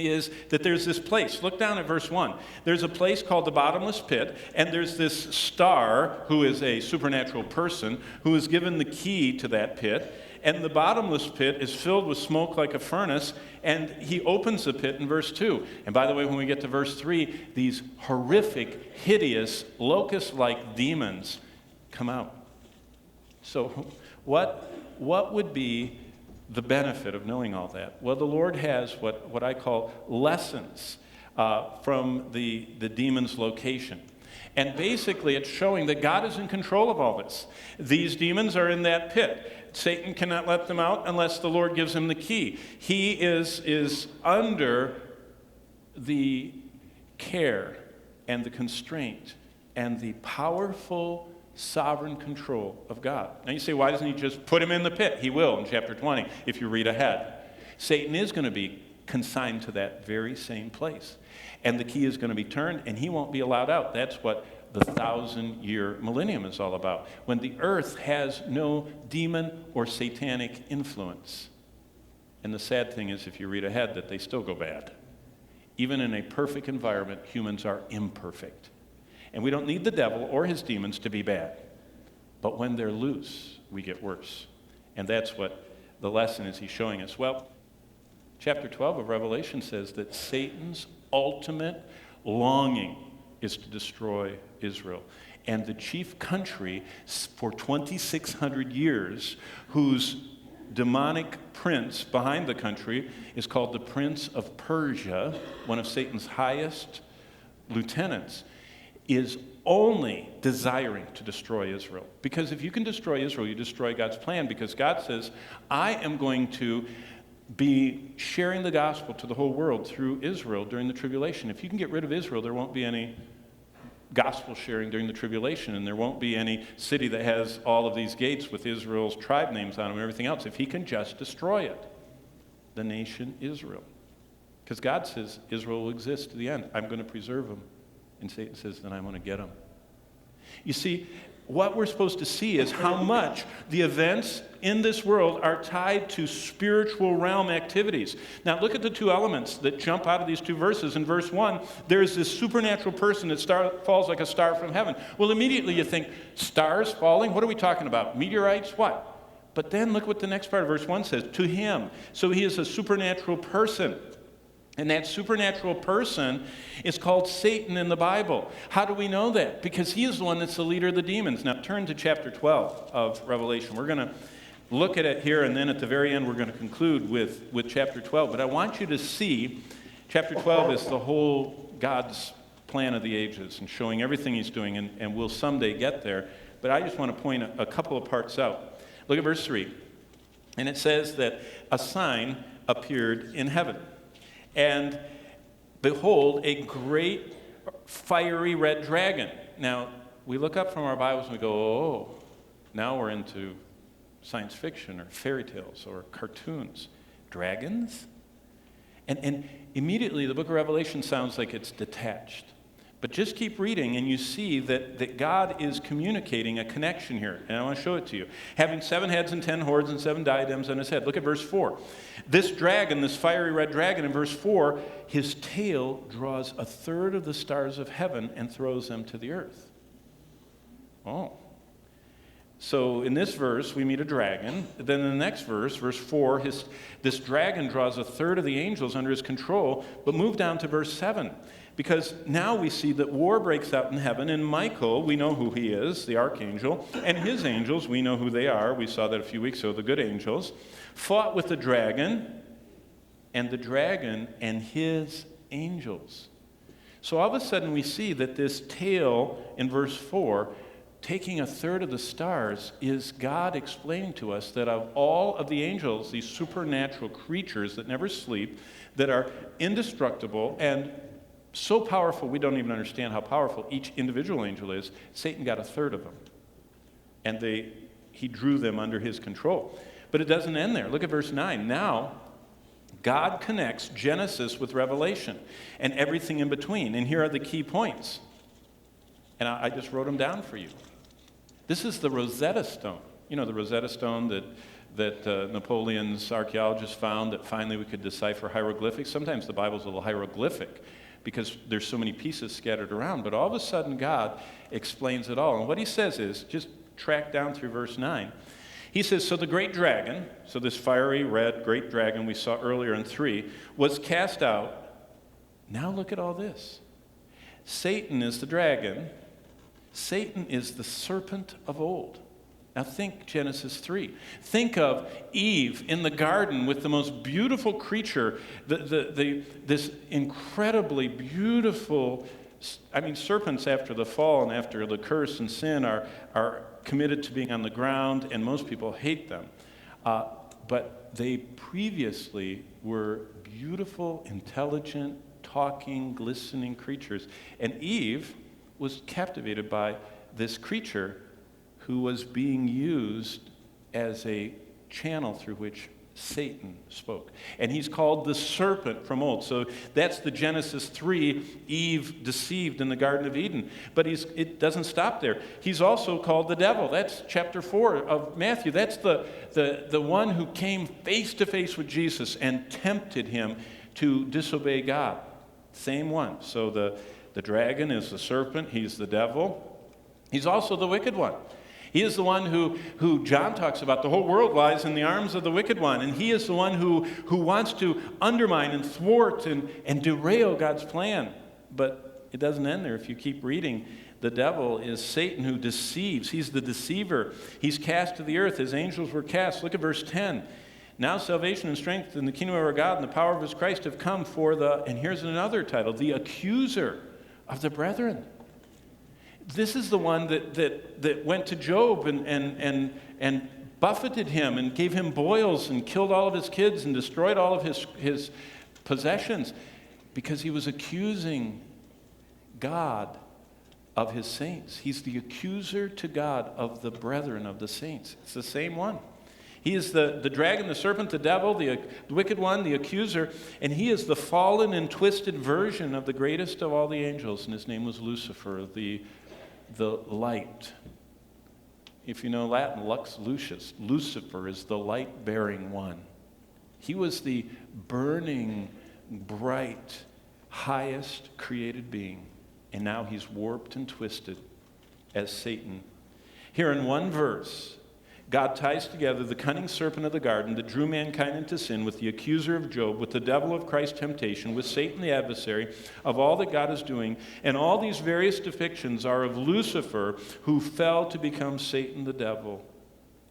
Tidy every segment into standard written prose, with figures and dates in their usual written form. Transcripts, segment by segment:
is that there's this place. Look down at verse 1. There's a place called the bottomless pit, and there's this star who is a supernatural person who is given the key to that pit. And the bottomless pit is filled with smoke like a furnace, and he opens the pit in verse 2. And by the way, when we get to verse 3, these horrific, hideous, locust-like demons come out. So what would be the benefit of knowing all that? Well, the Lord has what I call lessons from the demon's location. And basically, it's showing that God is in control of all this. These demons are in that pit. Satan cannot let them out unless the Lord gives him the key. He is under the care and the constraint and the powerful sovereign control of God. Now you say, why doesn't he just put him in the pit? He will in chapter 20, if you read ahead. Satan is going to be consigned to that very same place. And the key is going to be turned, and he won't be allowed out. That's what the 1,000-year millennium is all about. When the earth has no demon or satanic influence. And the sad thing is, if you read ahead, that they still go bad. Even in a perfect environment, humans are imperfect. And we don't need the devil or his demons to be bad. But when they're loose, we get worse. And that's what the lesson is he's showing us. Well, chapter 12 of Revelation says that Satan's ultimate longing is to destroy Israel. And the chief country for 2,600 years, whose demonic prince behind the country is called the Prince of Persia, one of Satan's highest lieutenants, is only desiring to destroy Israel. Because if you can destroy Israel, you destroy God's plan, because God says, I am going to be sharing the gospel to the whole world through Israel during the tribulation. If you can get rid of Israel, there won't be any gospel sharing during the tribulation, and there won't be any city that has all of these gates with Israel's tribe names on them and everything else. If he can just destroy it, the nation Israel. Because God says Israel will exist to the end. I'm going to preserve them. And Satan says, then I'm going to get them. You see, what we're supposed to see is how much the events in this world are tied to spiritual realm activities. Now, look at the two elements that jump out of these two verses. In verse 1, there's this supernatural person that falls like a star from heaven. Well, immediately you think, stars falling? What are we talking about? Meteorites? What? But then look what the next part of verse 1 says. To him. So he is a supernatural person. And that supernatural person is called Satan in the Bible. How do we know that? Because he is the one that's the leader of the demons. Now turn to chapter 12 of Revelation. We're going to look at it here, and then at the very end we're going to conclude with chapter 12. But I want you to see, chapter 12 is the whole God's plan of the ages and showing everything he's doing, and we'll someday get there. But I just want to point a couple of parts out. Look at verse 3. And it says that a sign appeared in heaven. And behold, a great fiery red dragon. Now, we look up from our Bibles and we go, oh, now we're into science fiction or fairy tales or cartoons. Dragons? And immediately the book of Revelation sounds like it's detached. But just keep reading and you see that God is communicating a connection here. And I want to show it to you. Having 7 heads and 10 horns and 7 diadems on his head. Look at verse 4. This dragon, this fiery red dragon, in verse 4, his tail draws 1/3 of the stars of heaven and throws them to the earth. Oh. So in this verse, we meet a dragon. Then in the next verse, verse 4, this dragon draws 1/3 of the angels under his control. But move down to verse 7. Because now we see that war breaks out in heaven, and Michael, we know who he is, the archangel, and his angels, we know who they are. We saw that a few weeks ago, the good angels, fought with the dragon and his angels. So all of a sudden we see that this tail in verse 4, taking 1/3 of the stars, is God explaining to us that of all of the angels, these supernatural creatures that never sleep, that are indestructible and so powerful we don't even understand how powerful each individual angel is, Satan got 1/3 of them. And he drew them under his control. But it doesn't end there. Look at verse 9. Now, God connects Genesis with Revelation and everything in between. And here are the key points. And I just wrote them down for you. This is the Rosetta Stone. You know, the Rosetta Stone that that Napoleon's archaeologists found that finally we could decipher hieroglyphics. Sometimes the Bible's a little hieroglyphic because there's so many pieces scattered around, but all of a sudden God explains it all. And what he says is, just track down through verse 9. He says, so the great dragon, so this fiery red great dragon we saw earlier in 3, was cast out. Now look at all this. Satan is the dragon. Satan is the serpent of old. Now think Genesis 3. Think of Eve in the garden with the most beautiful creature, this incredibly beautiful, serpents after the fall and after the curse and sin are committed to being on the ground, and most people hate them. But they previously were beautiful, intelligent, talking, glistening creatures. And Eve was captivated by this creature who was being used as a channel through which Satan spoke. And he's called the serpent from old. So that's the Genesis 3, Eve deceived in the Garden of Eden. But it doesn't stop there. He's also called the devil. That's chapter 4 of Matthew. That's the one who came face to face with Jesus and tempted him to disobey God. Same one. So the dragon is the serpent. He's the devil. He's also the wicked one. He is the one who John talks about. The whole world lies in the arms of the wicked one. And he is the one who wants to undermine and thwart and derail God's plan. But it doesn't end there. If you keep reading, the devil is Satan who deceives. He's the deceiver. He's cast to the earth. His angels were cast. Look at verse 10. Now salvation and strength in the kingdom of our God and the power of his Christ have come for and here's another title, the accuser of the brethren. This is the one that went to Job and buffeted him and gave him boils and killed all of his kids and destroyed all of his possessions because he was accusing God of his saints. He's the accuser to God of the brethren, of the saints. It's the same one. He is the dragon, the serpent, the devil, the wicked one, the accuser, and he is the fallen and twisted version of the greatest of all the angels, and his name was Lucifer, the light. If you know Latin, lux lucis, Lucifer is the light-bearing one. He was the burning, bright, highest created being, and now he's warped and twisted as Satan. Here in one verse, God ties together the cunning serpent of the garden that drew mankind into sin with the accuser of Job, with the devil of Christ's temptation, with Satan the adversary of all that God is doing. And all these various depictions are of Lucifer, who fell to become Satan the devil.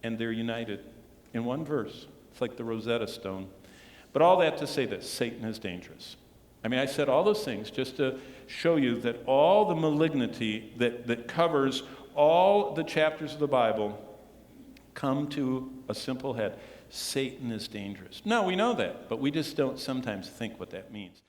And they're united in one verse. It's like the Rosetta Stone. But all that to say this, Satan is dangerous. I said all those things just to show you that all the malignity that covers all the chapters of the Bible come to a simple head. Satan is dangerous. No, we know that, but we just don't sometimes think what that means.